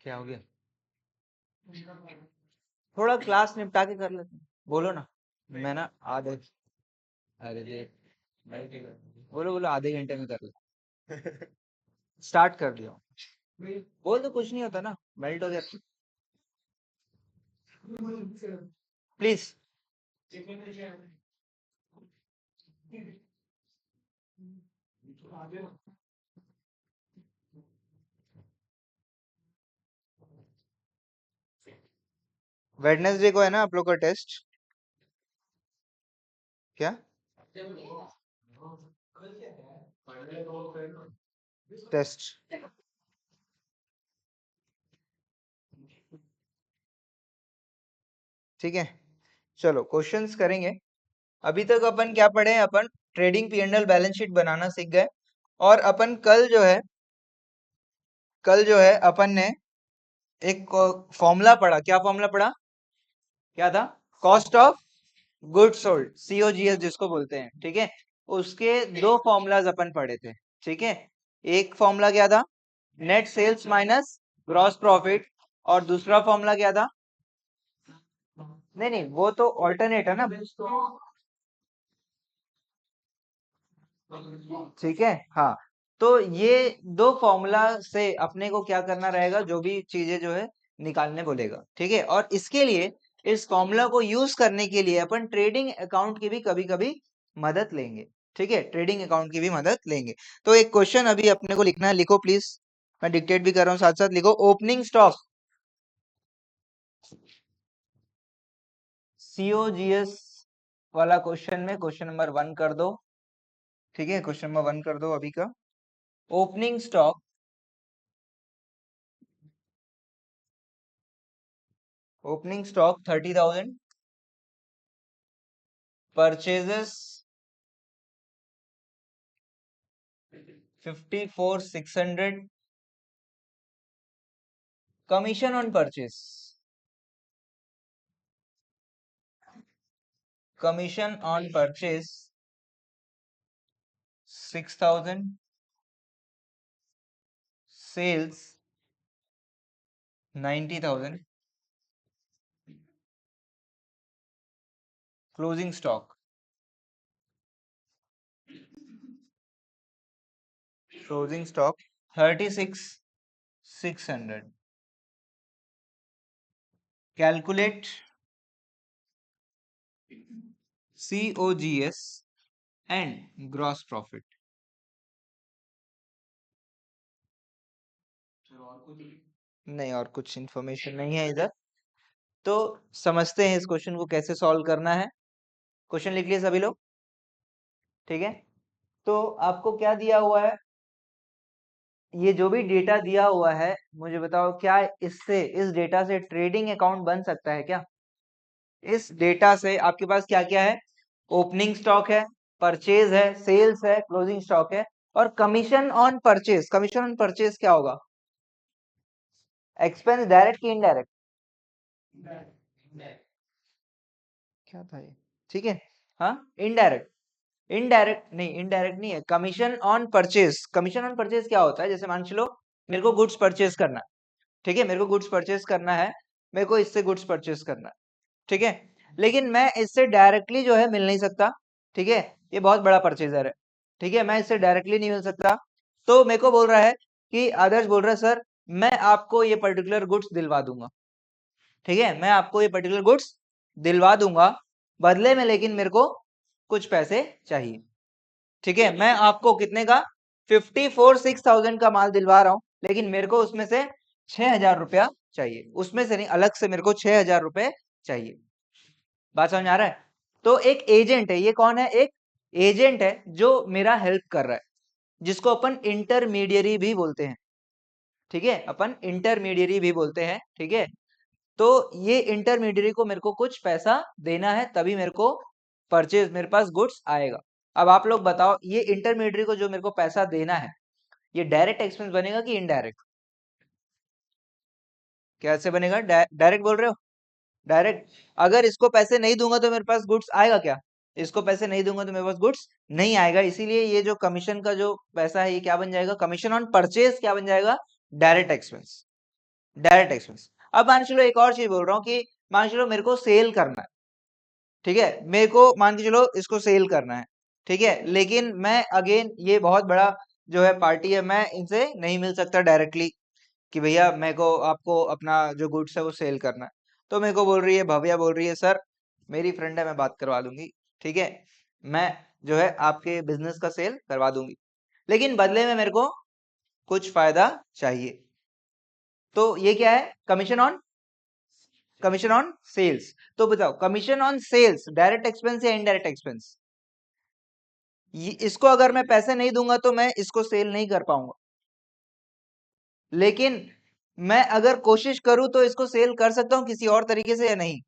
क्या हो गया? थोड़ा क्लास निपटा के कर लेते हैं। बोलो ना। मैं ना आधे, अरे दे, बोलो बोलो, आधे घंटे में कर ले। स्टार्ट कर दिया। बोल तो कुछ नहीं होता ना, मेल्ट हो जाती। प्लीज। वेडनेसडे को है ना आप लोग का टेस्ट? क्या टेस्ट? ठीक है, चलो क्वेश्चंस करेंगे। अभी तक अपन क्या पढ़े हैं? अपन trading P and L balance sheet बनाना सीख गए। और अपन कल जो है अपन ने एक फॉर्मूला पढ़ा। क्या फॉर्मूला पढ़ा? क्या था? Cost of goods sold, COGS जिसको बोलते हैं। ठीक है, उसके दो फॉर्मूलाज अपन पढ़े थे। ठीक है, एक फॉर्मूला क्या था? Net sales minus gross profit. और दूसरा फॉर्मूला क्या था? नहीं नहीं, वो तो ऑल्टरनेट है ना। ठीक है, हाँ। तो ये दो फॉर्मूला से अपने को क्या करना रहेगा, जो भी चीजें जो है निकालने बोलेगा। ठीक है, और इसके लिए, इस फॉर्मूला को यूज करने के लिए अपन ट्रेडिंग अकाउंट की भी कभी कभी मदद लेंगे। ठीक है, ट्रेडिंग अकाउंट की भी मदद लेंगे। तो एक क्वेश्चन अभी अपने को लिखना है, लिखो प्लीज। मैं डिक्टेट भी कर रहा हूँ, साथ साथ लिखो। ओपनिंग स्टॉक सीओजीएस वाला क्वेश्चन में क्वेश्चन नंबर 1 कर दो। ठीक है, क्वेश्चन नंबर 1 कर दो अभी का। Opening stock, opening stock 30,000, purchases 54,600, commission on purchase, commission on purchase 6,000, sales 90,000, closing stock, closing stock 36,600। Calculate COGS and gross profit. नहीं, और कुछ इंफॉर्मेशन नहीं है इधर। तो समझते हैं इस क्वेश्चन को कैसे सॉल्व करना है। क्वेश्चन लिख लिए सभी लोग? ठीक है, तो आपको क्या दिया हुआ है? ये जो भी डेटा दिया हुआ है, मुझे बताओ, क्या इससे, इस डेटा से ट्रेडिंग अकाउंट बन सकता है क्या? इस डेटा से आपके पास क्या क्या है? ओपनिंग स्टॉक है, परचेज है, सेल्स है, क्लोजिंग स्टॉक है, और commission on purchase. Commission on purchase क्या होगा? एक्सपेंस डायरेक्ट की इनडायरेक्ट? क्या था ये? ठीक है, हाँ, इनडायरेक्ट। इनडायरेक्ट नहीं, इनडायरेक्ट नहीं है। Commission on purchase, commission on purchase क्या होता है? जैसे मान लो मेरे को गुड्स परचेज करना है। ठीक है, मेरे को गुड्स परचेज करना है, मेरे को इससे गुड्स परचेज करना है। ठीक है, लेकिन मैं इससे डायरेक्टली जो है मिल नहीं सकता। ठीक है, ये बहुत बड़ा परचेजर है। ठीक है, मैं इससे डायरेक्टली नहीं मिल सकता। तो मेरे को बोल रहा है कि आदर्श बोल रहा है, सर मैं आपको ये पर्टिकुलर गुड्स दिलवा दूंगा। ठीक है, मैं आपको ये पर्टिकुलर गुड्स दिलवा दूंगा, बदले में लेकिन मेरे को कुछ पैसे चाहिए। ठीक है, मैं आपको कितने का? 54,600 का माल दिलवा रहा हूं, लेकिन मेरे को उसमें से 6,000 रुपया चाहिए। उसमें से नहीं, अलग से मेरे को 6,000 रुपए चाहिए। बात समझ आ रहा है? तो एक एजेंट है, ये कौन है? एक एजेंट है जो मेरा हेल्प कर रहा है, जिसको अपन इंटरमीडियरी भी बोलते हैं। ठीक है, अपन इंटरमीडियरी भी बोलते हैं। ठीक है, तो ये इंटरमीडियरी को मेरे को कुछ पैसा देना है, तभी मेरे को परचेज, मेरे पास गुड्स आएगा। अब आप लोग बताओ, ये इंटरमीडियरी को जो मेरे को पैसा देना है, ये डायरेक्ट एक्सपेंस बनेगा कि इनडायरेक्ट? कैसे बनेगा? डायरेक्ट बोल रहे हो? डायरेक्ट। अगर इसको पैसे नहीं दूंगा तो मेरे पास गुड्स आएगा क्या? इसको पैसे नहीं दूंगा तो मेरे पास गुड्स नहीं आएगा। इसीलिए ये जो कमीशन का जो पैसा है ये क्या बन जाएगा, कमीशन ऑन परचेज क्या बन जाएगा, डायरेक्ट एक्सपेंस। Direct expense. अब मान के चलो एक और चीज बोल रहा हूँ कि मान के चलो मेरे को सेल करना है, ठीक है, मेरे को मान के चलो इसको सेल करना है, ठीक है, लेकिन मैं अगेन ये बहुत बड़ा जो है पार्टी है, मैं इनसे नहीं मिल सकता डायरेक्टली कि भैया मेरे को आपको अपना जो गुड्स है वो सेल करना है। तो मेरे को बोल रही है, भव्या बोल रही है, सर मेरी फ्रेंड है मैं बात करवा दूंगी, ठीक है, मैं जो है आपके बिजनेस का सेल करवा दूंगी, लेकिन बदले में मेरे को कुछ फायदा चाहिए। तो ये क्या है, कमीशन ऑन सेल्स। तो बताओ commission on sales direct expense या इनडायरेक्ट एक्सपेंस? इसको अगर मैं पैसे नहीं दूंगा तो मैं इसको सेल नहीं कर पाऊंगा, लेकिन मैं अगर कोशिश करूं तो इसको सेल कर सकता हूं किसी और तरीके से या नहीं?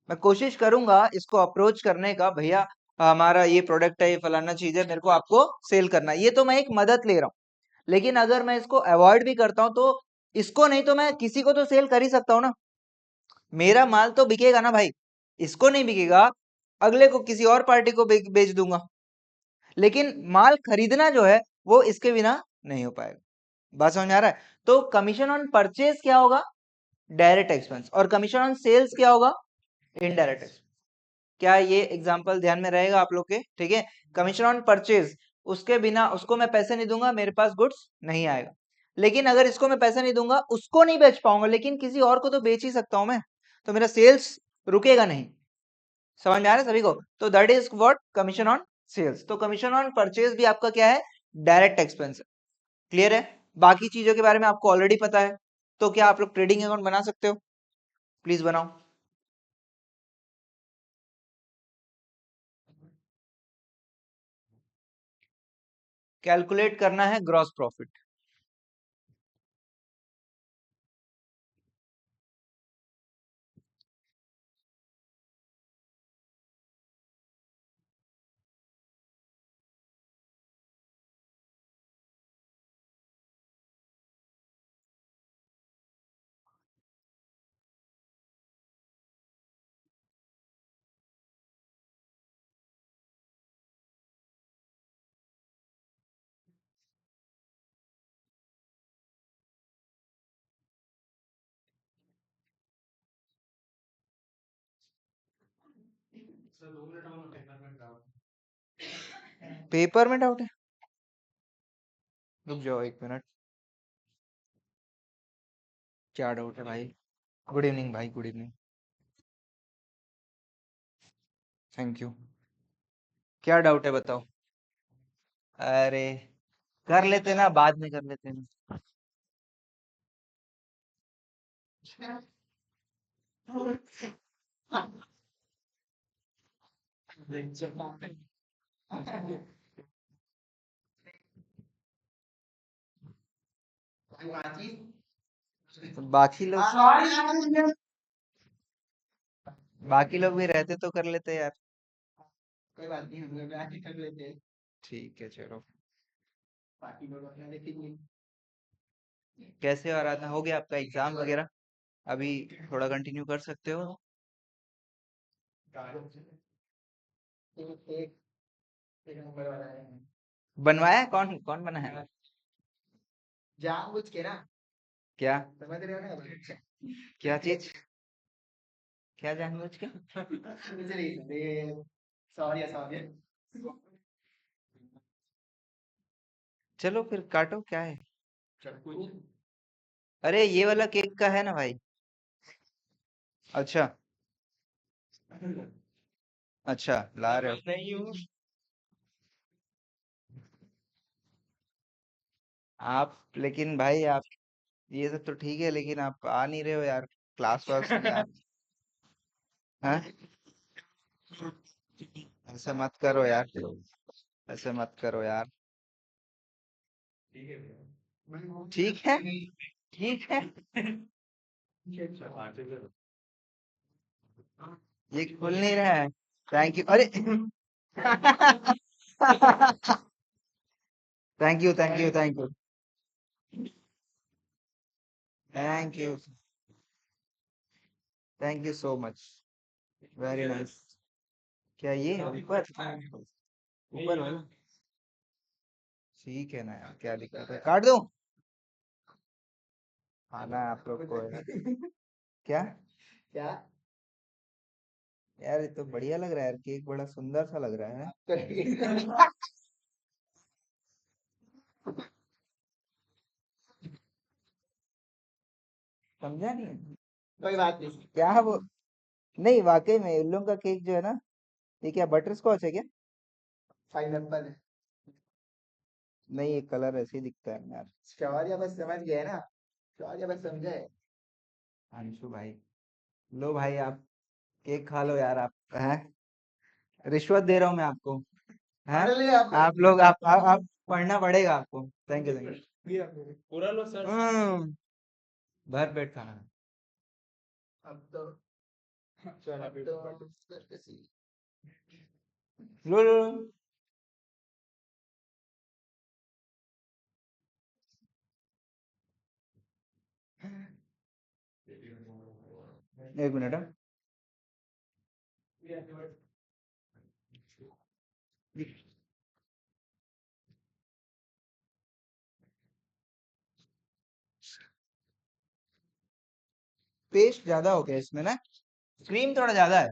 मैं कोशिश करूंगा इसको अप्रोच करने का, भैया हमारा ये प्रोडक्ट है, ये फलाना चीज है, मेरे को आपको सेल करना है, ये तो मैं एक मदद ले रहा हूँ। लेकिन अगर मैं इसको अवॉइड भी करता हूं तो इसको नहीं तो मैं किसी को तो सेल कर ही सकता हूँ ना, मेरा माल तो बिकेगा ना भाई। इसको नहीं बिकेगा, अगले को किसी और पार्टी को बेच दूंगा, लेकिन माल खरीदना जो है वो इसके बिना नहीं हो पाएगा। बात समझ में आ रहा है? तो कमीशन ऑन परचेज क्या होगा, डायरेक्ट एक्सपेंस, और कमीशन ऑन सेल्स क्या होगा, इनडायरेक्ट एक्सपेंस। क्या ये एग्जांपल ध्यान में रहेगा आप लोग के? ठीक है, कमीशन ऑन परचेज, उसके बिना उसको मैं पैसे नहीं दूंगा, मेरे पास गुड्स नहीं आएगा, लेकिन अगर इसको मैं पैसे नहीं दूंगा उसको नहीं बेच पाऊंगा, लेकिन किसी और को तो बेच ही सकता हूं मैं, तो मेरा सेल्स रुकेगा नहीं। समझ में आ रहा है सभी को? तो that is what commission on sales. तो कमीशन ऑन परचेज भी आपका क्या है, डायरेक्ट एक्सपेंस है। क्लियर है? बाकी चीजों के बारे में आपको ऑलरेडी पता है। तो क्या आप लोग ट्रेडिंग अकाउंट बना सकते हो? प्लीज बनाओ। कैलकुलेट करना है ग्रॉस प्रॉफिट। पेपर में डाउट है? रुक जाओ एक मिनट। क्या डाउट है भाई? गुड इवनिंग भाई, गुड इवनिंग। Thank you. क्या डाउट है बताओ। अरे कर लेते ना, बाद में कर लेते ना। बाकी लोग, बाकी लोग भी रहते तो कर लेते यार। कोई बात नहीं, हम लोग आके कर लेते। ठीक है चलो। बाकी लोग अपना देखेंगे। कैसे आ रहा था, हो गया आपका एग्जाम वगैरह? अभी थोड़ा कंटिन्यू कर सकते हो? एक एक नंबर वाला है। बनवाया? कौन कौन बना है? जानबूझ के ना। क्या समझ रहे हो ना? क्या चीज? क्या जानबूझ के? Sorry sorry. चलो फिर काटो, क्या है? अरे ये वाला केक का है ना भाई। अच्छा। अच्छा ला रहे हो? नहीं हूँ। आप, लेकिन भाई आप, ये सब तो ठीक है लेकिन आप आ नहीं रहे हो यार, क्लास वास में यार। हाँ? ऐसे मत करो यार, ऐसे मत करो यार। ठीक है, ठीक है। ये खुल नहीं रहा है। Thank you. अरे thank you, thank you, thank you, thank you, thank you so much. Very nice. क्या ये ऊपर ऊपर वाला? ठीक है ना यार, क्या दिक्कत है, काट दूं? खाना है आप लोग को है। क्या? क्या? यार ये तो बढ़िया लग रहा है यार, केक बड़ा सुंदर सा लग रहा है। समझा नहीं? कोई बात नहीं। क्या है वो? नहीं वाकई में उन लोगों का केक जो है ना, ये क्या बटर स्कॉच है क्या? पाइनएप्पल है। नहीं ये कलर ऐसे ही दिखता है यार। शौर्य बस समझ गए ना, शौर्य बस समझे। अंशु भाई, लो भाई आप केक खा लो यार, आप हैं, रिश्वत दे रहा हूँ मैं आपको, हैं? अरे ले आप लोग आप पढ़ना पड़ेगा आपको। Thank you. पूरा लो सर। भर पेट खाना है। अब तो चल अब तो लो लो लो। एक मिनट हाँ। पेस्ट ज्यादा हो गया इसमें ना, क्रीम थोड़ा ज्यादा है।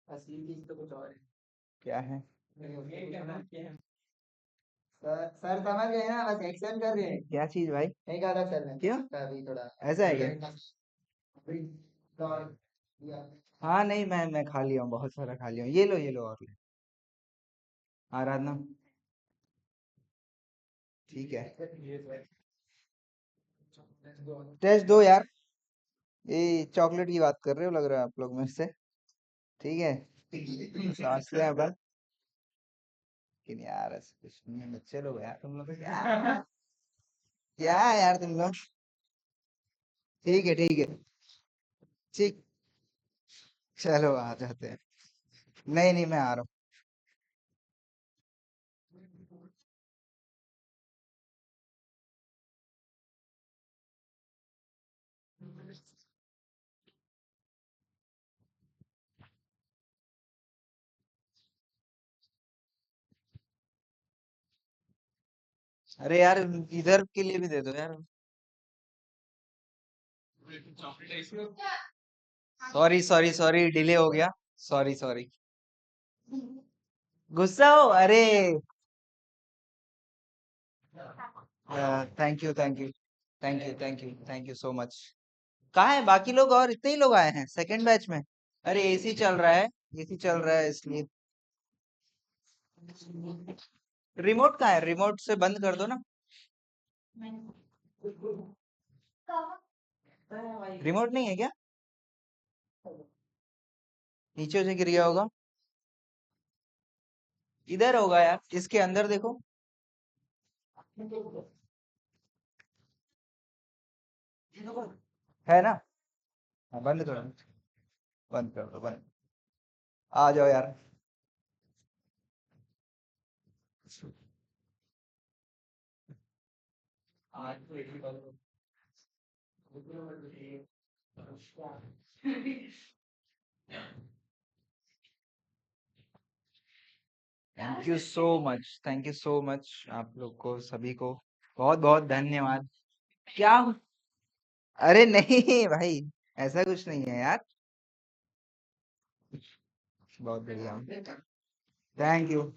असली चीज तो कुछ और है। क्या है? सर समझ गए ना, बस एक्शन कर रहे हैं। क्या चीज भाई? नहीं कहा था सर ने, क्यों अभी थोड़ा ऐसा है क्या? हाँ नहीं मैं खा लिया हूँ, बहुत सारा खा लिया हूँ, ये लो और ले। आराधना ठीक है, टेस्ट दो यार। ये चॉकलेट की बात कर रहे हो लग रहा है आप लोग में से। ठीक है, समझते हैं अपन। लेकिन यार ऐसे कुछ नहीं है, बच्चे लोग यार तुम लोग क्या, क्या है यार तुम लोग। ठीक है ठीक है, ठीक, चलो आ जाते हैं। नहीं नहीं मैं आ रहा हूँ। अरे यार इधर के लिए भी दे दो यार। सॉरी सॉरी सॉरी, डिले हो गया। Sorry sorry. गुस्सा हो? अरे thank you thank you thank you thank you thank you so much. कहाँ है बाकी लोग? और इतने ही लोग आए हैं सेकंड बैच में? अरे एसी चल रहा है, एसी चल रहा है इसलिए। रिमोट कहाँ है? रिमोट से बंद कर दो ना। रिमोट नहीं है क्या? नीचे से गिर गया होगा। इधर होगा यार, इसके अंदर देखो। है ना? हाँ, बंद करो, बंद कर दो, बंद। आ जाओ यार। Thank you so much, thank you so much आप लोग को सभी को, बहुत बहुत धन्यवाद। क्या? अरे नहीं भाई, ऐसा कुछ नहीं है यार। बहुत बढ़िया, थैंक यू।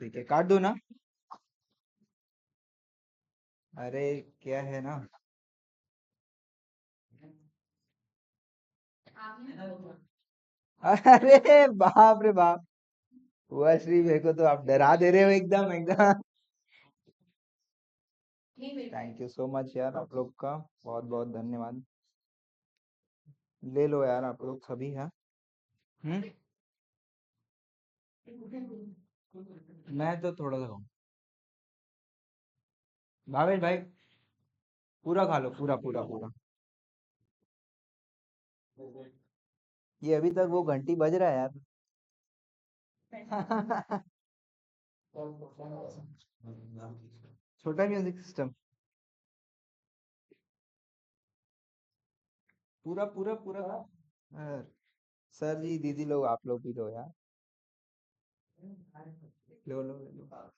ठीक है काट दो ना। अरे क्या है ना, अरे बाप रे बाप, हुआ श्री मेरे को तो आप डरा दे रहे हो एकदम एकदम। थैंक यू सो मच यार आप लोग का, बहुत बहुत धन्यवाद। ले लो यार आप लोग सभी हैं। हम्म, मैं तो थोड़ा सा खाऊं। भावेश भाई पूरा खा लो, पूरा पूरा पूरा। ये अभी तक वो घंटी बज रहा है यार। छोटा म्यूजिक सिस्टम। पूरा पूरा पूरा। सर, सर जी दीदी लोग आप लोग भी लो यार। लो लो लो।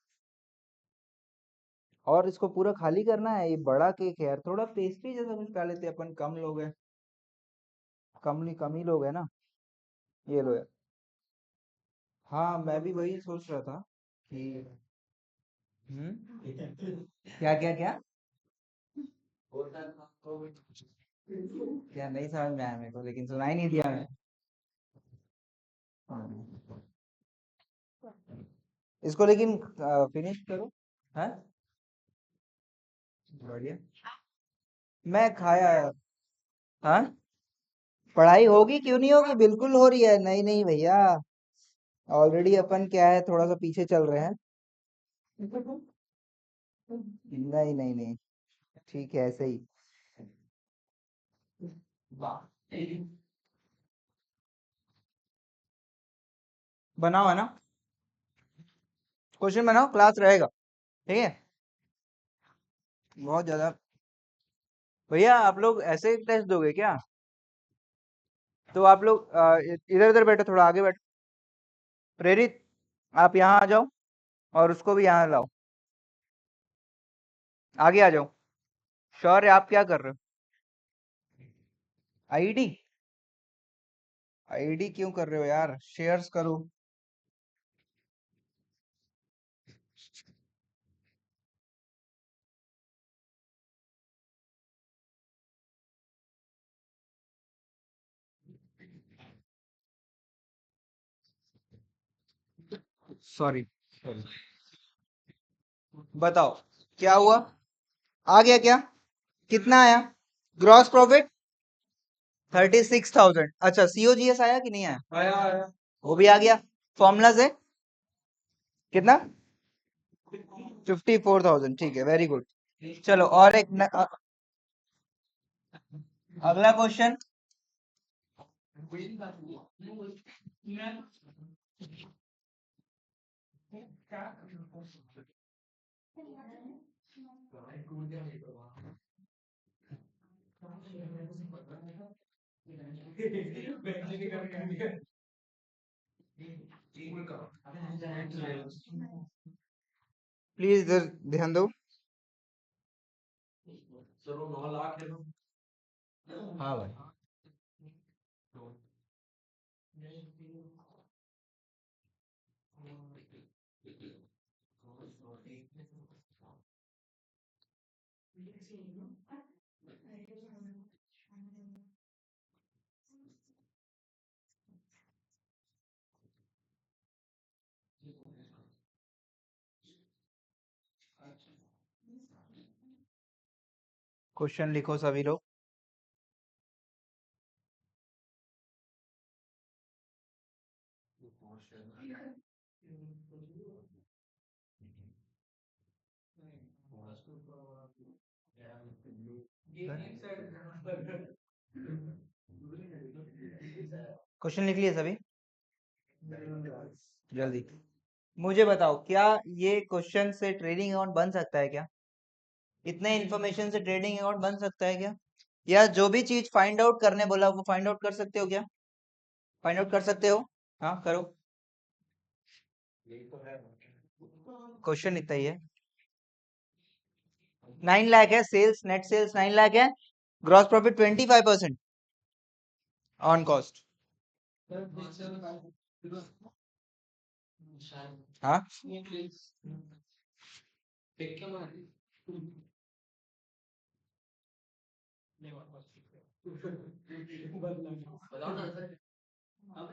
और इसको पूरा खाली करना है, ये बड़ा केक है यार, थोड़ा पेस्ट्री जैसा कुछ खा लेते हैं, अपन कम लोग हैं। कम ही लोग हैं ना। ये लो यार। हाँ मैं भी वही सोच रहा था कि क्या क्या क्या क्या नहीं समझ में आया मेरे को, लेकिन सुनाई नहीं दिया मैं। हाँ। इसको लेकिन फिनिश करो। है बढ़िया। मैं खाया। हाँ, पढ़ाई होगी क्यों नहीं होगी, बिल्कुल हो रही है, नहीं नहीं भैया। ऑलरेडी अपन क्या है, थोड़ा सा पीछे चल रहे हैं। नहीं नहीं नहीं, ठीक है ऐसे ही। बनाओ है ना, क्वेश्चन बनाओ, क्लास रहेगा। ठीक है। बहुत ज्यादा। भैया आप लोग ऐसे टेस्ट दोगे क्या? तो आप लोग इधर इधर बैठो, थोड़ा आगे बैठो। प्रेरित, आप यहाँ आ जाओ और उसको भी यहाँ लाओ। आगे आ जाओ। शौर्य आप क्या कर रहे हो? आईडी? आईडी क्यों कर रहे हो यार, शेयर्स करो। सॉरी। बताओ क्या हुआ, आ गया क्या? कितना आया? Gross profit 36,000। अच्छा, सीओजीएस आया कि नहीं आया? आया आया। वो भी आ गया। फॉर्मूला से कितना? 54,000। ठीक है, वेरी गुड। चलो और एक अगला क्वेश्चन। प्लीज इधर ध्यान दो। हाँ भाई। क्वेश्चन लिखो सभी लोग। क्वेश्चन लिख लिए सभी? जल्दी मुझे बताओ, क्या ये क्वेश्चन से ट्रेडिंग अकाउंट बन सकता है क्या? इतने इन्फॉर्मेशन से ट्रेडिंग अकाउंट बन सकता है क्या? या जो भी चीज फाइंड आउट करने बोला वो फाइंड आउट कर सकते हो क्या? फाइंड आउट कर सकते हो? हाँ करो। क्वेश्चन इतना ही है। 9 लाख है सेल्स, नेट सेल्स 9 लाख है। Gross profit 25% on cost. हाँ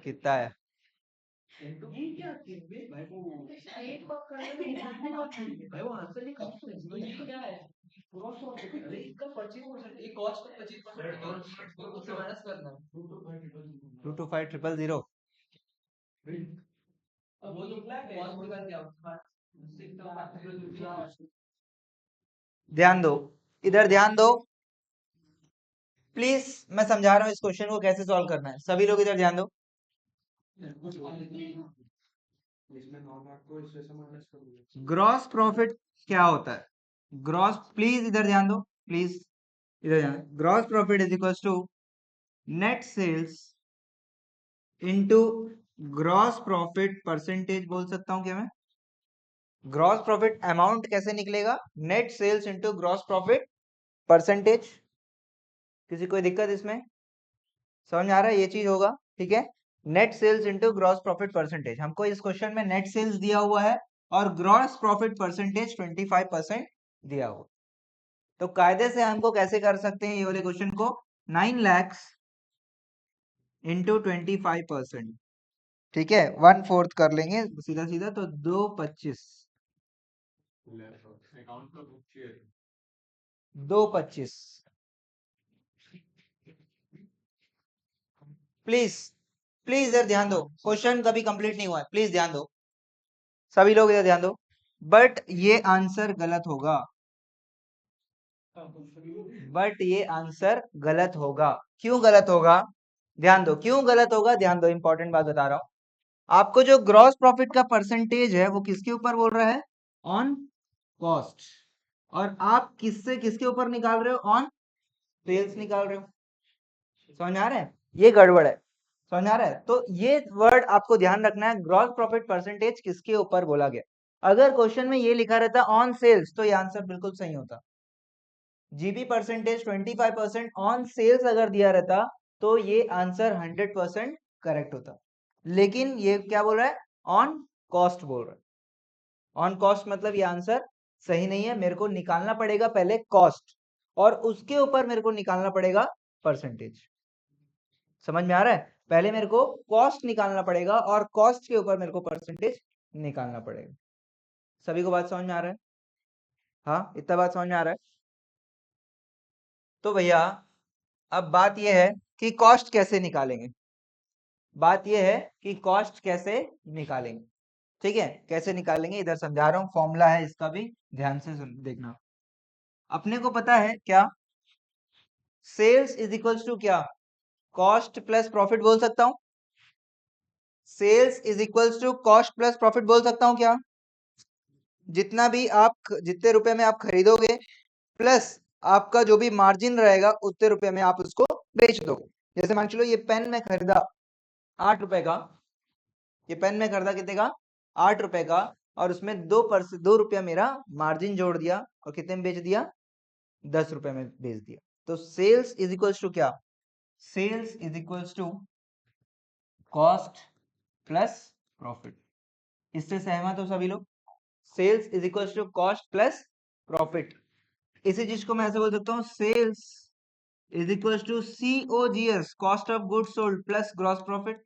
कितना है? Two two five triple zero. ध्यान दो, इधर ध्यान दो। प्लीज, मैं समझा रहा हूँ इस क्वेश्चन को कैसे सॉल्व करना है, सभी लोग इधर ध्यान दो। ग्रॉस प्रॉफिट क्या होता है? ग्रॉस, प्लीज इधर ध्यान दो, प्लीज इधर ध्यान। Gross profit is equal to net sales into gross profit percentage बोल सकता हूं क्या मैं? ग्रॉस प्रॉफिट अमाउंट कैसे निकलेगा? Net sales into gross profit percentage. किसी कोई दिक्कत इसमें? समझ में आ रहा है? ये चीज होगा, ठीक है। Net sales into gross profit percentage. हमको इस क्वेश्चन में नेट सेल्स दिया हुआ है और ग्रॉस प्रॉफिट परसेंटेज 25% दिया हुआ। तो कायदे से हमको कैसे कर सकते हैं ये वाले क्वेश्चन को? 9 लाख इंटू 25%, ठीक है, 1/4 कर लेंगे सीधा सीधा, तो 2/25, 2/25। प्लीज प्लीज इधर ध्यान दो, क्वेश्चन कभी कंप्लीट नहीं हुआ है, प्लीज ध्यान दो, सभी लोग इधर ध्यान दो। बट ये आंसर गलत होगा, बट ये आंसर गलत होगा। क्यों गलत होगा? ध्यान दो, क्यों गलत होगा, ध्यान दो, इंपॉर्टेंट बात बता रहा हूं। आपको जो ग्रॉस प्रॉफिट का परसेंटेज है वो किसके ऊपर बोल रहा है? On cost. और आप किससे किसके ऊपर निकाल रहे हो? ऑन सेल्स निकाल रहे हो। समझ आ रहा है? ये गड़बड़ है, समझ आ रहा है? तो ये वर्ड आपको ध्यान रखना है, ग्रॉस प्रॉफिट परसेंटेज किसके ऊपर बोला गया। अगर क्वेश्चन में ये लिखा रहता ऑन सेल्स तो ये आंसर बिल्कुल सही होता। जीबी परसेंटेज 25% ऑन सेल्स अगर दिया रहता तो ये आंसर 100% करेक्ट होता। लेकिन ये क्या बोल रहा है? ऑन कॉस्ट बोल रहा है। ऑन कॉस्ट मतलब ये आंसर सही नहीं है। मेरे को निकालना पड़ेगा पहले कॉस्ट और उसके ऊपर मेरे को निकालना पड़ेगा परसेंटेज। समझ में आ रहा है? पहले मेरे को कॉस्ट निकालना पड़ेगा और कॉस्ट के ऊपर मेरे को परसेंटेज निकालना पड़ेगा। सभी को बात समझ में आ रहा है? हाँ, इतना बात समझ में आ रहा है? तो भैया अब बात यह है कि कॉस्ट कैसे निकालेंगे। बात यह है कि कॉस्ट कैसे निकालेंगे, ठीक है। कैसे निकालेंगे इधर समझा रहा हूं, फॉर्मूला है इसका भी, ध्यान से देखना। अपने को पता है क्या? सेल्स इज इक्वल्स टू क्या? कॉस्ट प्लस प्रॉफिट बोल सकता हूं। Sales is equals to cost plus profit बोल सकता हूं क्या? जितना भी आप, जितने रुपए में आप खरीदोगे प्लस आपका जो भी मार्जिन रहेगा उतने रुपए में आप उसको बेच दोगे। जैसे मान चलो ये पेन में खरीदा 8 रुपए का, ये पेन में खरीदा कितने का? 8 रुपए का, और उसमें 2 रुपया मेरा मार्जिन जोड़ दिया और कितने में बेच दिया? 10 रुपए में बेच दिया। तो सेल्स इज इक्वल्स टू क्या? Sales is equals to cost plus profit. इससे सहमत हो सभी लोग? Sales is equals to cost plus profit. इसी चीज को मैं ऐसे बोल सकता हूँ, sales is equals to COGS, cost of goods sold plus gross profit.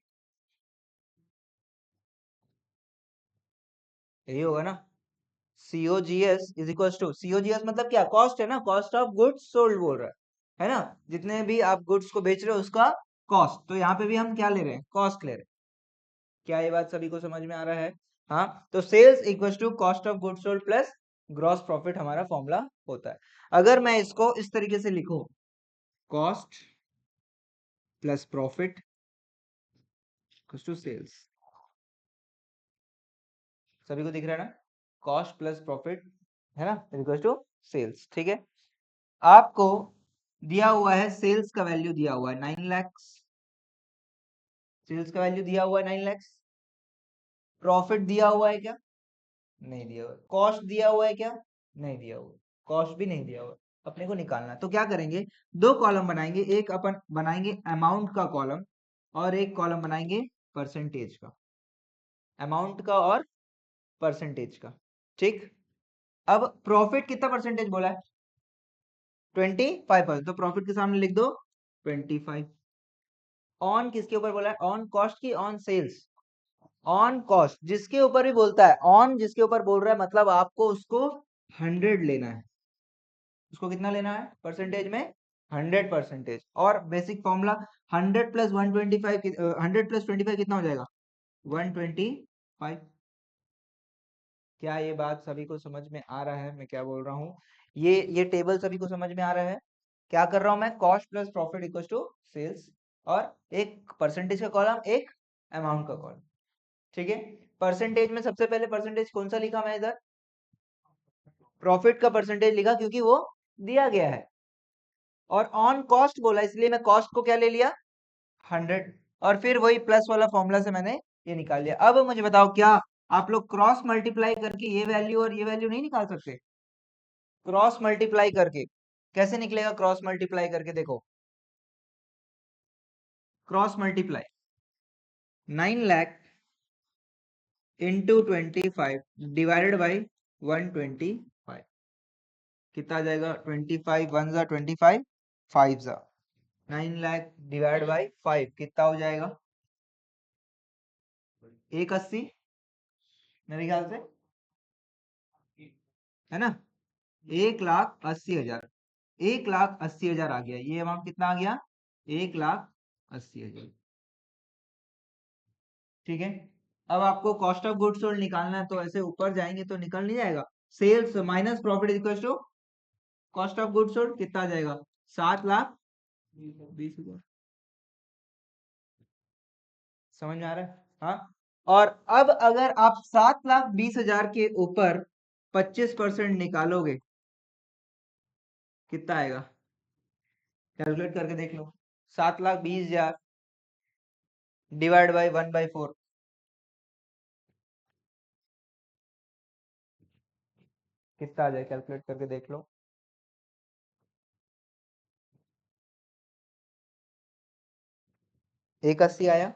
यही होगा ना? COGS is equals to, COGS मतलब क्या? कॉस्ट है ना, कॉस्ट ऑफ गुड्स सोल्ड बोल रहा है ना? जितने भी आप गुड्स को बेच रहे हो उसका कॉस्ट। तो यहाँ पे भी हम क्या ले रहे हैं? कॉस्ट ले रहे हैं। क्या ये बात सभी को समझ में आ रहा है? हाँ, तो sales equals to cost of goods sold plus gross profit हमारा फॉर्मूला होता है। अगर मैं इसको इस तरीके से लिखूं, cost plus profit equals to sales, सभी को दिख रहा है ना? कॉस्ट प्लस प्रॉफिट है ना, इक्वल्स टू सेल्स, ठीक है। आपको दिया हुआ है सेल्स का वैल्यू दिया हुआ है 9 लाख, सेल्स का वैल्यू दिया हुआ है 9 लाख। प्रॉफिट दिया हुआ है क्या? नहीं दिया हुआ। कॉस्ट दिया हुआ है क्या? नहीं दिया हुआ। कॉस्ट भी नहीं दिया हुआ। अपने को निकालना है। तो क्या करेंगे? दो कॉलम बनाएंगे, एक अपन बनाएंगे अमाउंट का कॉलम और एक कॉलम बनाएंगे परसेंटेज का, अमाउंट का और परसेंटेज का, ठीक। अब प्रॉफिट कितना परसेंटेज बोला है? 25%, तो प्रॉफिट के सामने लिख दो 25। ऑन किसके ऊपर बोला है? ऑन कॉस्ट की ऑन सेल्स? ऑन कॉस्ट जिसके ऊपर भी बोलता है, ऑन जिसके ऊपर बोल रहा है मतलब आपको उसको 100 लेना है। उसको कितना लेना है परसेंटेज में? 100 परसेंटेज। और बेसिक फॉर्मूला 100 प्लस 125, 100 प्लस 25 कितना हो जाएगा? 125। क्या ये बात सभी को समझ में आ रहा है मैं क्या बोल रहा हूँ? ये टेबल सभी को समझ में आ रहा है? क्या कर रहा हूं मैं? Cost plus profit equal to sales, और एक परसेंटेज का कॉलम, एक अमाउंट का कॉलम, ठीक है। परसेंटेज में सबसे पहले परसेंटेज कौन सा लिखा मैं इधर? प्रॉफिट का परसेंटेज लिखा क्योंकि वो दिया गया है। और ऑन कॉस्ट बोला इसलिए मैं कॉस्ट को क्या ले लिया? 100 और फिर वही प्लस वाला फॉर्मूला से मैंने ये निकाल लिया। अब मुझे बताओ क्या आप लोग क्रॉस मल्टीप्लाई करके ये वैल्यू और ये वैल्यू नहीं निकाल सकते? क्रॉस मल्टीप्लाई करके कैसे निकलेगा? क्रॉस मल्टीप्लाई करके देखो, cross multiply 9 lakh into 25 divided by 125 कितना आ जाएगा? 25 वन जा 25 5 जा 9 लाख डिवाइड बाई 5 कितना हो जाएगा? 180 मेरे ख्याल से, है ना? 1,80,000 1,80,000 आ गया। ये अमाउंट कितना आ गया? 1,80,000। ठीक है। अब आपको कॉस्ट ऑफ गुड्स सोल्ड निकालना है तो ऐसे ऊपर जाएंगे तो निकल नहीं जाएगा। Sales minus profit equal to cost of goods sold कितना आ जाएगा? 7,20,000। समझ में आ रहा है? हाँ। और अब अगर आप 7,20,000 के ऊपर 25% निकालोगे कितना आएगा? कैलकुलेट करके देख लो। 7,20,000 डिवाइड बाई 1/4 कितना आ जाए? कैलकुलेट करके देख लो। 180 आया,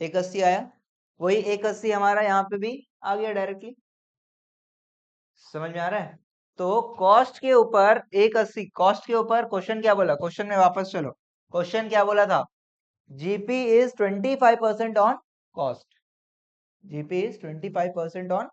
180 आया। वही 180 हमारा यहाँ पे भी आ गया डायरेक्टली। समझ में आ रहा है? तो कॉस्ट के ऊपर 180, कॉस्ट के ऊपर क्वेश्चन क्या बोला? क्वेश्चन में वापस चलो। क्वेश्चन क्या बोला था? GP is 25% on cost. GP is 25% on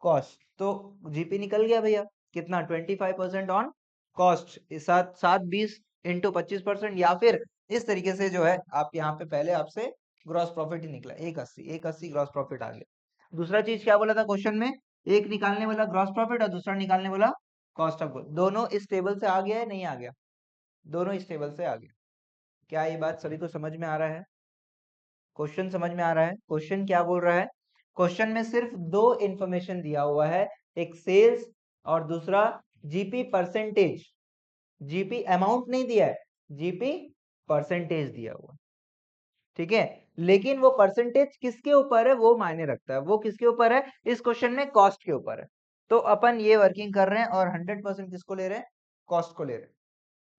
cost. तो जीपी निकल गया भैया कितना? 25% ऑन कॉस्ट। सात सात 20 इंटू 25%, या फिर इस तरीके से जो है आप यहाँ पे पहले आपसे ग्रॉस प्रॉफिट ही निकला 180, 180 ग्रॉस प्रॉफिट आ गया। दूसरा चीज क्या बोला था क्वेश्चन में? एक निकालने वाला ग्रॉस प्रॉफिट और दूसरा निकालने वाला कॉस्ट ऑफ गुड। दोनों इस टेबल से आ गया है? नहीं आ गया? दोनों इस टेबल से आ गया। क्या ये बात सभी को समझ में आ रहा है? क्वेश्चन समझ में आ रहा है? क्वेश्चन क्या बोल रहा है? क्वेश्चन में सिर्फ दो इंफॉर्मेशन दिया हुआ है, एक सेल्स और दूसरा जीपी परसेंटेज। जीपी अमाउंट नहीं दिया है, जीपी परसेंटेज दिया हुआ। ठीक है, लेकिन वो परसेंटेज किसके ऊपर है वो मायने रखता है। वो किसके ऊपर है? इस क्वेश्चन में कॉस्ट के ऊपर है। तो अपन ये वर्किंग कर रहे हैं और 100% किसको ले रहे हैं? कॉस्ट को ले रहे हैं,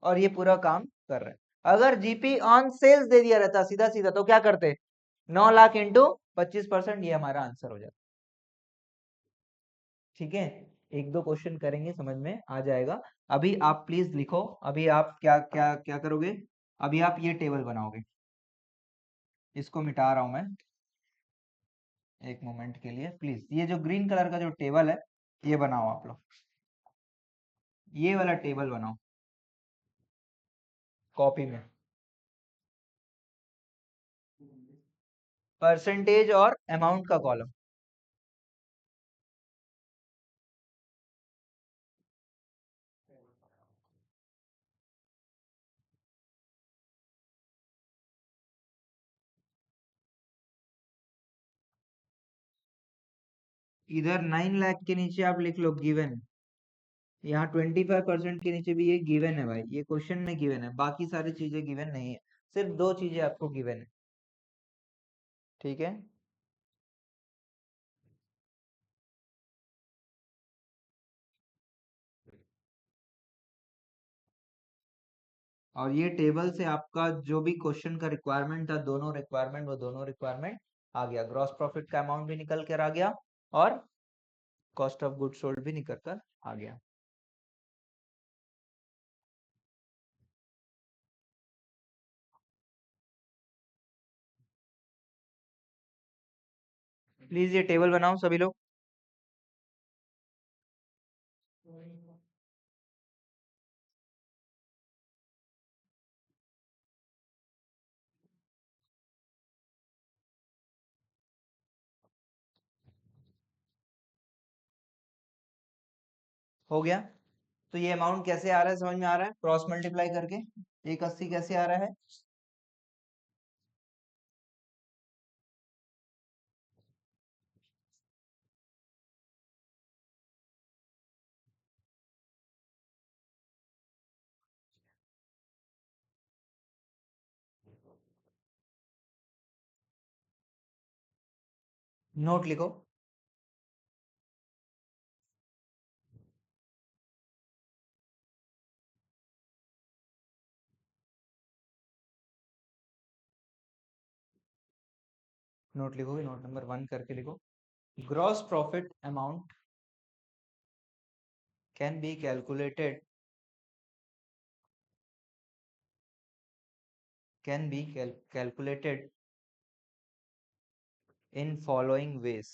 और ये पूरा काम कर रहे हैं। अगर जीपी ऑन सेल्स दे दिया रहता सीधा सीधा तो क्या करते? 9 लाख इंटू 25%, ये हमारा आंसर हो जाता। ठीक है, एक दो क्वेश्चन करेंगे समझ में आ जाएगा। अभी आप प्लीज लिखो, अभी आप क्या क्या क्या करोगे? अभी आप ये टेबल बनाओगे। इसको मिटा रहा हूं मैं एक मोमेंट के लिए, प्लीज। ये जो ग्रीन कलर का जो टेबल है ये बनाओ आप लोग, ये वाला टेबल बनाओ कॉपी में। परसेंटेज और अमाउंट का कॉलम। इधर 9 लाख के नीचे आप लिख लो गिवन। यहाँ 25% के नीचे भी ये गिवन है भाई, ये क्वेश्चन में गिवन है, बाकी सारी चीजें गिवन नहीं है। सिर्फ दो चीजें आपको गिवन है। ठीक है, और ये टेबल से आपका जो भी क्वेश्चन का रिक्वायरमेंट था, दोनों रिक्वायरमेंट, वो दोनों रिक्वायरमेंट आ गया। ग्रॉस प्रॉफिट का अमाउंट भी निकल कर आ गया और कॉस्ट ऑफ गुड सोल्ड भी निकल कर आ गया। प्लीज ये टेबल बनाओ सभी लोग। हो गया? तो ये अमाउंट कैसे आ रहा है? समझ में आ रहा है? क्रॉस मल्टीप्लाई करके 180 कैसे आ रहा है? नोट लिखो। नोट लिखोगे, नोट नंबर 1 करके लिखो। Gross profit amount can be calculated calculated in following ways.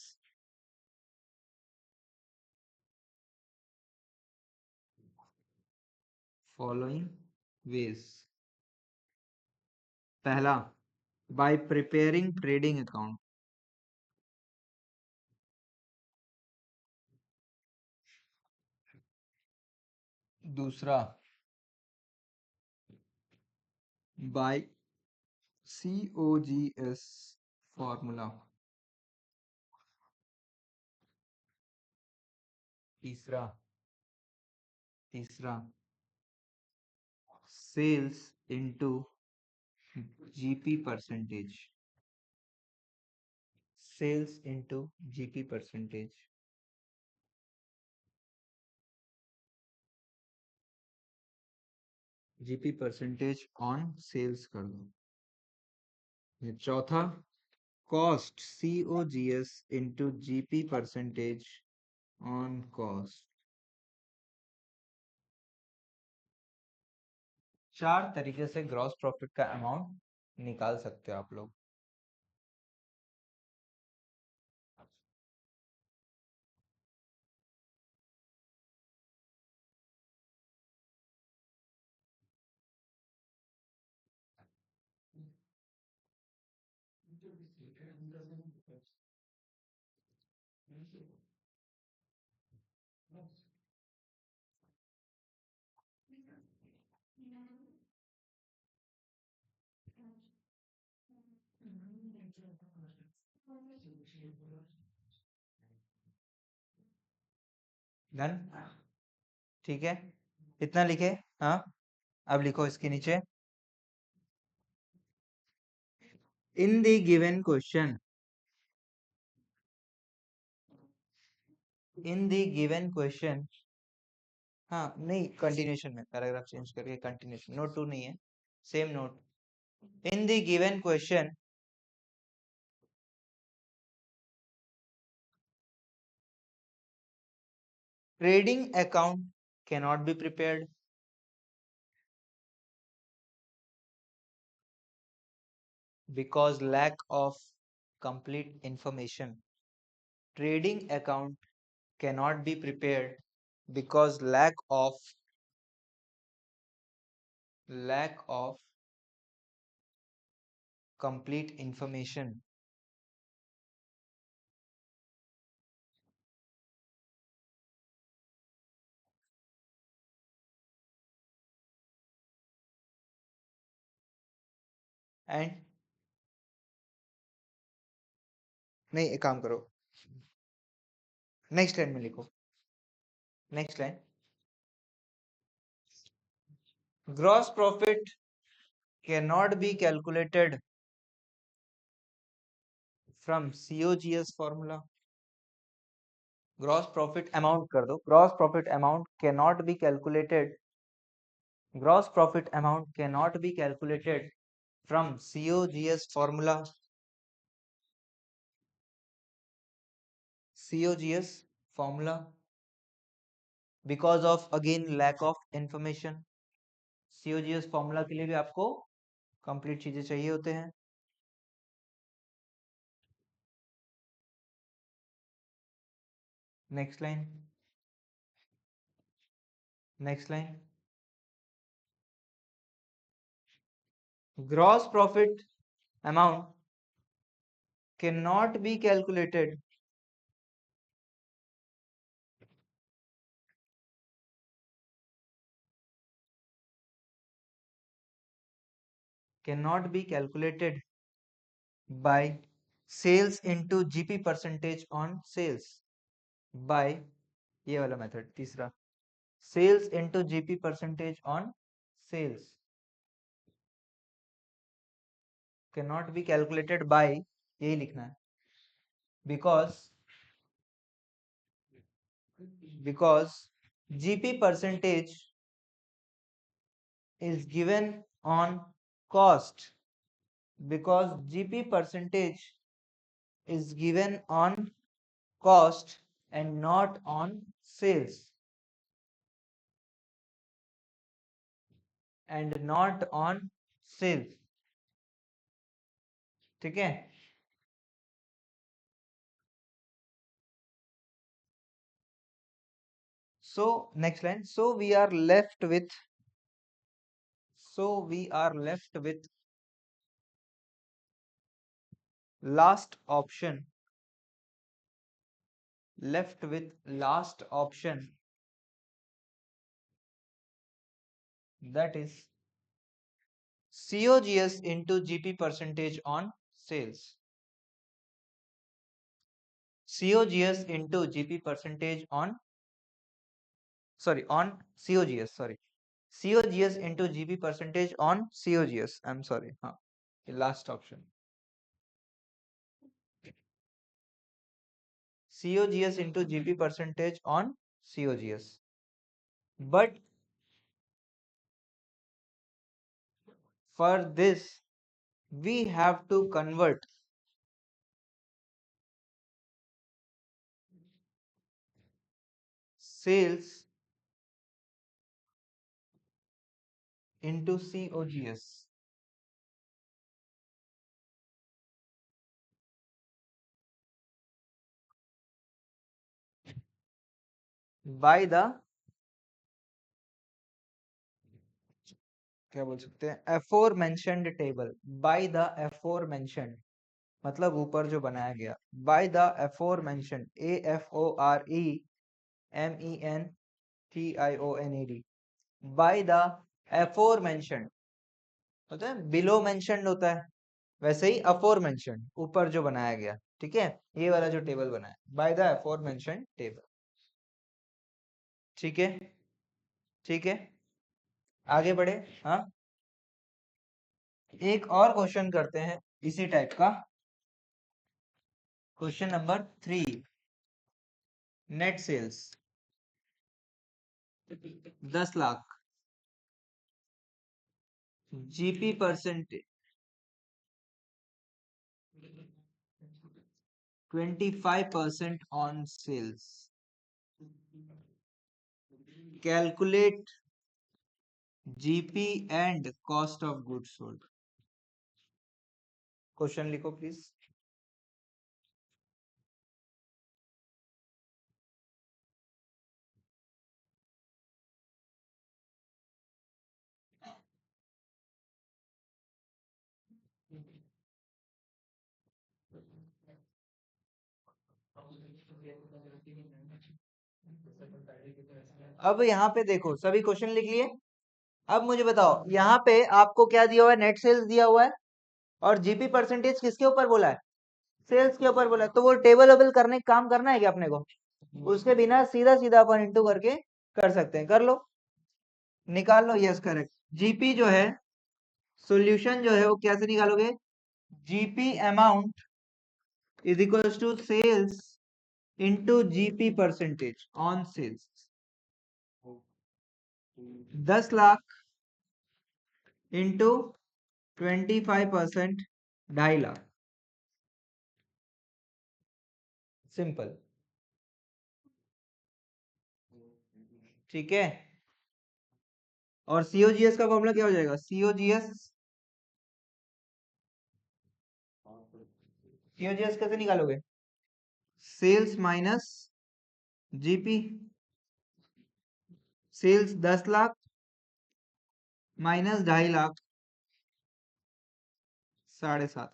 Following ways. पहला, by preparing trading account. दूसरा, by COGS formula. तीसरा, sales into GP percentage. Sales into GP percentage. GP percentage on sales कर दो। ये चौथा, cost COGS into GP percentage on cost। 4 तरीके से gross profit का अमाउंट निकाल सकते हो आप लोग। डन, ठीक है, इतना लिखे। हाँ, अब लिखो इसके नीचे, in the given question, in the given question. हाँ नहीं, कंटिन्यूशन में पैराग्राफ चेंज करके कंटिन्यूशन, नोट 2 नहीं है, same note. In the given question, trading account cannot be prepared because lack of complete information. Trading account cannot be prepared because lack of complete information. And नहीं, एक काम करो, next line में लिखो, next line, gross profit cannot be calculated from COGS formula. Gross profit amount कर दो, gross profit amount cannot be calculated, gross profit amount cannot be calculated from COGS formula. COGS formula because of again lack of information. COGS formula के लिए भी आपको complete चीजें चाहिए होते हैं। Next line, next line, gross profit amount cannot be calculated by sales into GP percentage on sales, by ये वाला मेथड तीसरा, sales into GP percentage on sales cannot be calculated by, यही लिखना है, because GP percentage is given on cost, because GP percentage is given on cost and not on sales, and not on sales. ठीक है? So next line, so we are left with last option, that is COGS into GP percentage on sales. COGS into GP percentage on COGS, COGS into GP percentage on COGS. I'm sorry. हाँ, last option. COGS into GP percentage on COGS. But for this, we have to convert sales into COGS. By the, क्या बोल सकते हैं, aforementioned table. By the aforementioned मतलब ऊपर जो बनाया गया. By the aforementioned, AFOREMENTIONED. By the aforementioned होता है, below mentioned होता है, वैसे ही aforementioned ऊपर जो बनाया गया. ठीक है, ये वाला जो टेबल बना है, by the aforementioned table. ठीक है, ठीक है, आगे बढ़े. हाँ, एक और क्वेश्चन करते हैं इसी टाइप का. Question number 3. Net sales 10 lakh, GP percentage 25% on sales. Calculate GP and cost of goods sold. Question लिखो प्लीज. अब यहाँ पे देखो, सभी क्वेश्चन लिख लिए. अब मुझे बताओ, यहाँ पे आपको क्या दिया हुआ है? नेट सेल्स दिया हुआ है, और जीपी परसेंटेज किसके ऊपर बोला है? सेल्स के ऊपर बोला है. तो वो टेबल वेबल करने काम करना है क्या अपने को? उसके बिना सीधा सीधा अपन इंटू करके कर सकते हैं. कर लो, निकाल लो. Yes, correct. जीपी जो है, सॉल्यूशन जो है वो कैसे निकालोगे? GP amount is equals to sales into GP percentage on sales. 10 lakh into 25%, 2.5 lakh. Simple. ठीक है. और सीओजीएस का फॉर्मूला क्या हो जाएगा? सीओजीएस कैसे निकालोगे? Sales minus GP. Sales 10 lakh minus 2.5 lakh, 7.5.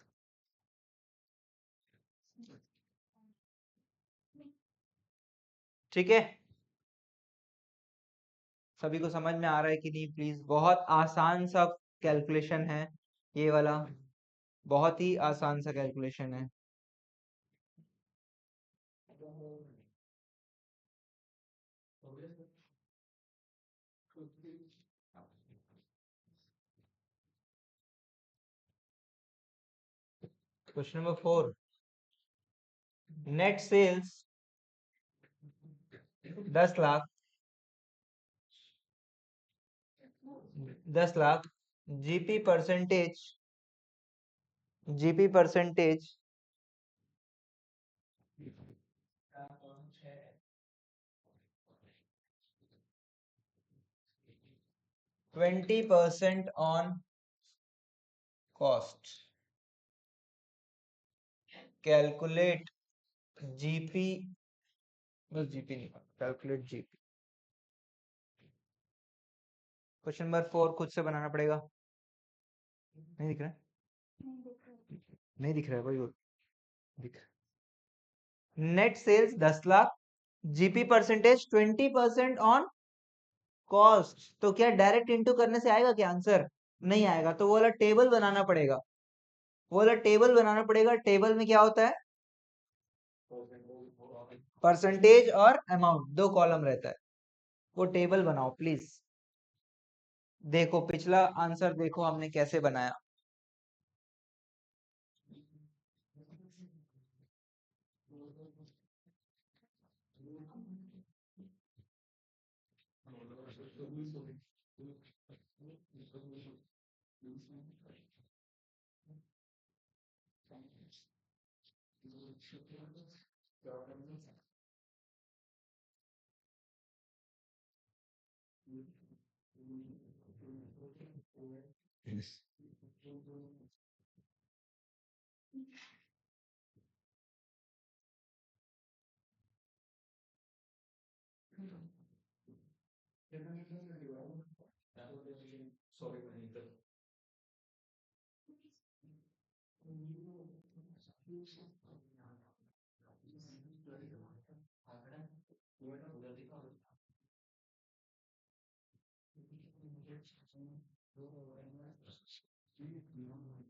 ठीक है, सभी को समझ में आ रहा है कि नहीं? प्लीज, बहुत आसान सा कैलकुलेशन है ये वाला, बहुत ही आसान सा कैलकुलेशन है. Question number 4. Net sales 10 lakh, 10 lakh, GP percentage, GP percentage 20% on cost, calculate GP, बस जीपी नहीं, कैलकुलेट जीपी। क्वेश्चन नंबर 4 खुद से बनाना पड़ेगा। नहीं दिख रहा है, नहीं दिख रहा है भाई, वो दिख net sales 10 lakh, GP percentage 20% on cost. तो क्या डायरेक्ट इनटू करने से आएगा क्या आंसर? नहीं आएगा, तो वो वाला टेबल बनाना पड़ेगा, वो वाला टेबल बनाना पड़ेगा। टेबल में क्या होता है? परसेंटेज और अमाउंट, 2 कॉलम रहता है। वो टेबल बनाओ प्लीज। देखो पिछला आंसर देखो हमने कैसे बनाया।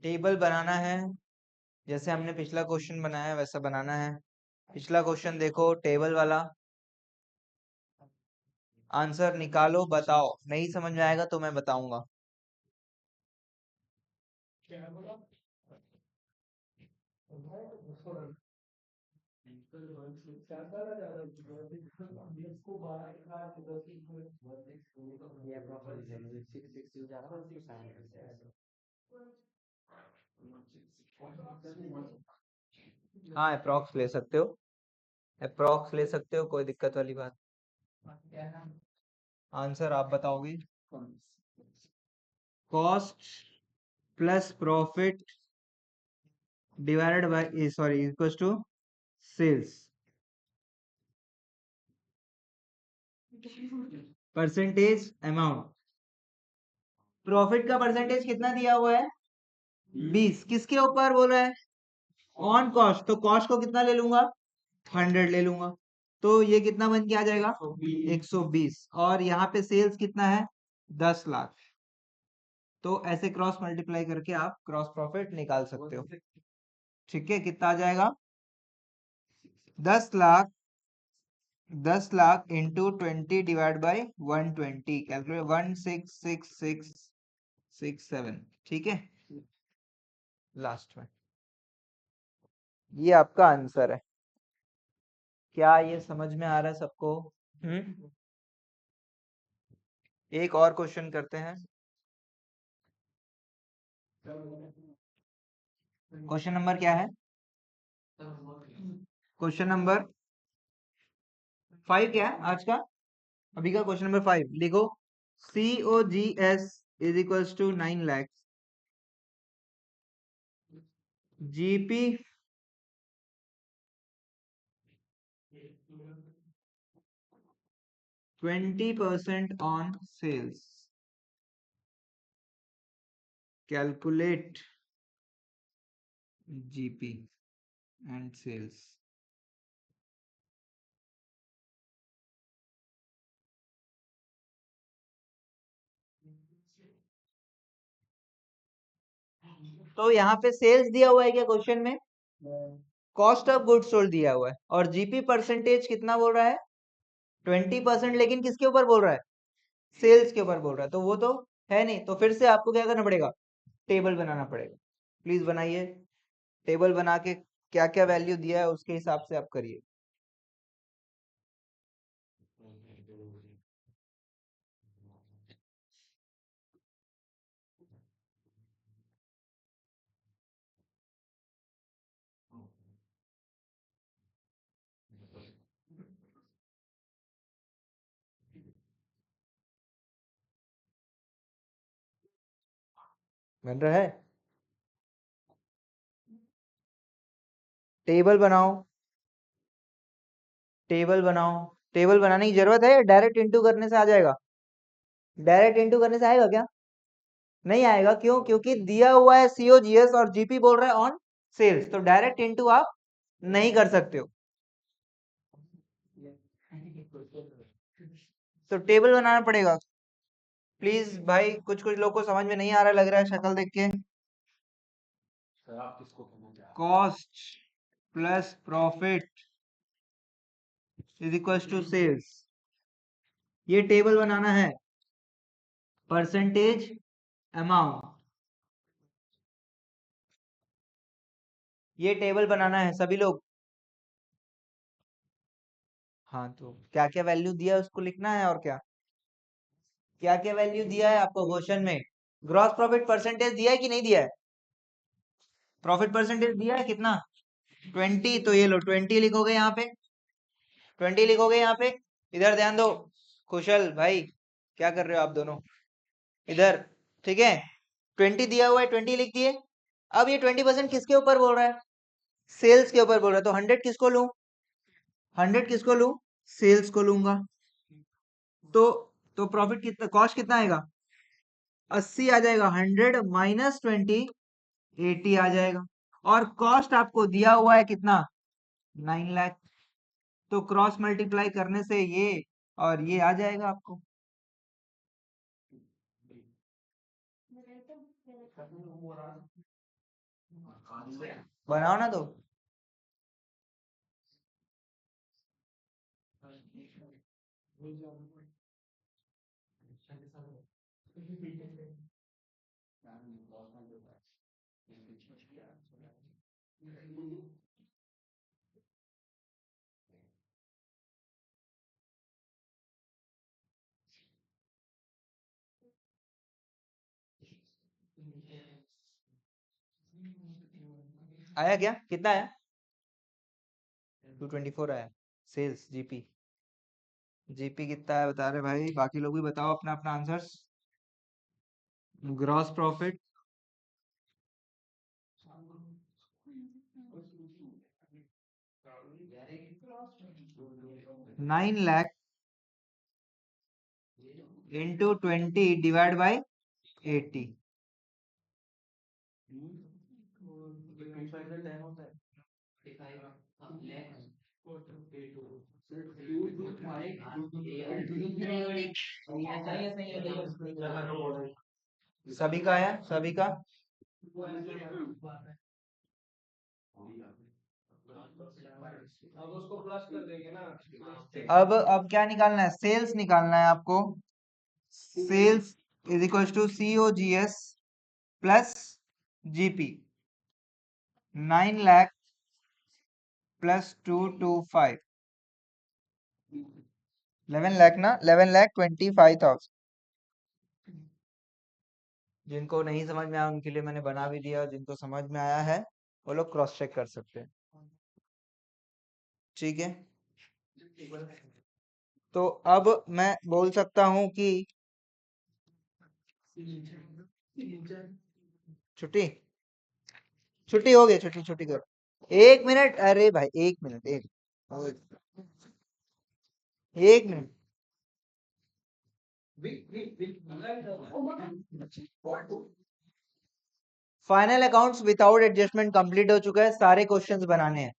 टेबल बनाना है, जैसे हमने पिछला क्वेश्चन बनाया वैसा बनाना है। पिछला क्वेश्चन देखो टेबल वाला, आंसर निकालो बताओ। नहीं समझ में आएगा तो मैं बताऊंगा। हाँ अप्रोक्स ले सकते हो, अप्रोक्स ले सकते हो, कोई दिक्कत वाली बात। आंसर आप बताओगे। Cost plus profit divided by sorry equals to sales, percentage amount. Profit का परसेंटेज कितना दिया हुआ है? 20। किसके ऊपर बोल रहा है? ऑन कॉस्ट, तो कॉस्ट को कितना ले लूंगा? 100 ले लूंगा। तो ये कितना बन के आ जाएगा? 120। और यहाँ पे सेल्स कितना है? 10 लाख। तो ऐसे क्रॉस मल्टीप्लाई करके आप क्रॉस प्रॉफिट निकाल सकते हो। ठीक है, कितना आ जाएगा? 10 lakh, 10 lakh into 20 divide by 120, calculate 166667। ठीक है, लास्ट में ये आपका आंसर है। क्या ये समझ में आ रहा है सबको? एक और क्वेश्चन करते हैं। क्वेश्चन नंबर क्या है? क्वेश्चन नंबर 5 क्या है आज का? अभी का क्वेश्चन नंबर 5 लिखो। COGS is equals to 9 lakh, GP 20% on sales, calculate GP and sales। तो यहाँ पे सेल्स दिया हुआ है क्या क्वेश्चन में? कॉस्ट ऑफ गुड्स सोल्ड दिया हुआ है, और जीपी परसेंटेज कितना बोल रहा है? 20%। लेकिन किसके ऊपर बोल रहा है? सेल्स के ऊपर बोल रहा है, तो वो तो है नहीं। तो फिर से आपको क्या करना पड़ेगा? टेबल बनाना पड़ेगा। प्लीज बनाइए, टेबल बना के क्या क्या वैल्यू दिया है उसके हिसाब से आप करिए। बन रहा है? टेबल बनाओ, टेबल बनाओ। टेबल बनाने की जरूरत है या डायरेक्ट इंटू करने से आ जाएगा? डायरेक्ट इंटू करने से आएगा क्या? नहीं आएगा। क्यों? क्योंकि दिया हुआ है सीओजीएस और जीपी बोल रहा है ऑन सेल्स, तो डायरेक्ट इंटू आप नहीं कर सकते हो। तो टेबल बनाना पड़ेगा। प्लीज भाई, कुछ कुछ लोग को समझ में नहीं आ रहा लग रहा है शक्ल देख के। Cost plus profit is equal to sales, ये टेबल बनाना है। परसेंटेज अमाउंट, ये टेबल बनाना है सभी लोग। हाँ, तो क्या क्या वैल्यू दिया है उसको लिखना है, और क्या क्या क्या वैल्यू दिया है आपको क्वेश्चन में। ग्रॉस प्रॉफिट परसेंटेज दिया है कि नहीं दिया है? प्रॉफिट परसेंटेज दिया है कितना? 20। तो ये लो 20 लिखोगे यहाँ पे, 20 लिखोगे यहाँ पे। इधर ध्यान दो कुशल भाई, क्या कर रहे हो आप दोनों इधर? ठीक है, 20 दिया हुआ है, 20 लिख दिए। अब ये 20% किसके ऊपर बोल रहा है? सेल्स के ऊपर बोल रहा है, तो 100 किसको लूं? 100 किसको लूं? सेल्स को लूंगा। तो प्रॉफिट कितना, कॉस्ट कितना आएगा? 80 आ जाएगा। 100 माइनस 20 80 आ जाएगा। और कॉस्ट आपको दिया हुआ है कितना? 9 लाख। तो क्रॉस मल्टीप्लाई करने से ये और ये आ जाएगा आपको। बनाओ ना तो। आया क्या? कितना आया? 224 आया। सेल्स जीपी, जीपी कितना है बता रहे भाई? बाकी लोग भी बताओ अपना अपना answers. Gross profit 9 lakh into 20 divide by 80। सभी का आया, सभी का। अब क्या निकालना है? सेल्स निकालना है आपको। Sales is equal to COGS plus GP. 9 lakh plus 225, 11 lakh ना, 11,25,000। जिनको नहीं समझ में आया उनके लिए मैंने बना भी दिया, जिनको समझ में आया है वो लोग क्रॉस चेक कर सकते हैं। ठीक है, तो अब मैं बोल सकता हूं कि छुट्टी, छुट्टी हो गई, छुट्टी, छुट्टी करो। 1 मिनट, अरे भाई 1 मिनट, एक minute. Final accounts without adjustment complete हो चुका है, सारे क्वेश्चंस बनाने हैं।